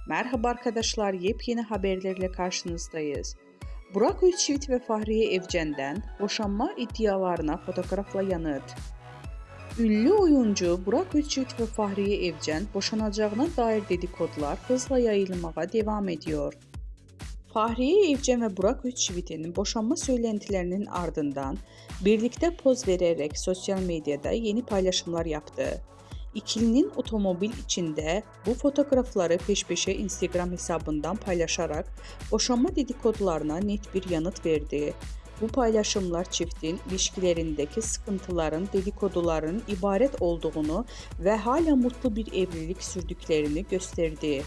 Merhaba arkadaşlar, yepyeni haberlerle karşınızdayız. Burak Özçivit ve Fahriye Evcen'den boşanma iddialarına fotoğrafla yanıt. Ünlü oyuncu Burak Özçivit ve Fahriye Evcen boşanacağına dair dedikodular hızla yayılmaya devam ediyor. Fahriye Evcen ve Burak Özçivit'in boşanma söylentilerinin ardından birlikte poz vererek sosyal medyada yeni paylaşımlar yaptı. İkilinin otomobil içinde bu fotoğrafları peş peşe Instagram hesabından paylaşarak boşanma dedikodularına net bir yanıt verdi. Bu paylaşımlar çiftin ilişkilerindeki sıkıntıların, dedikoduların ibaret olduğunu ve hala mutlu bir evlilik sürdüklerini gösterdi.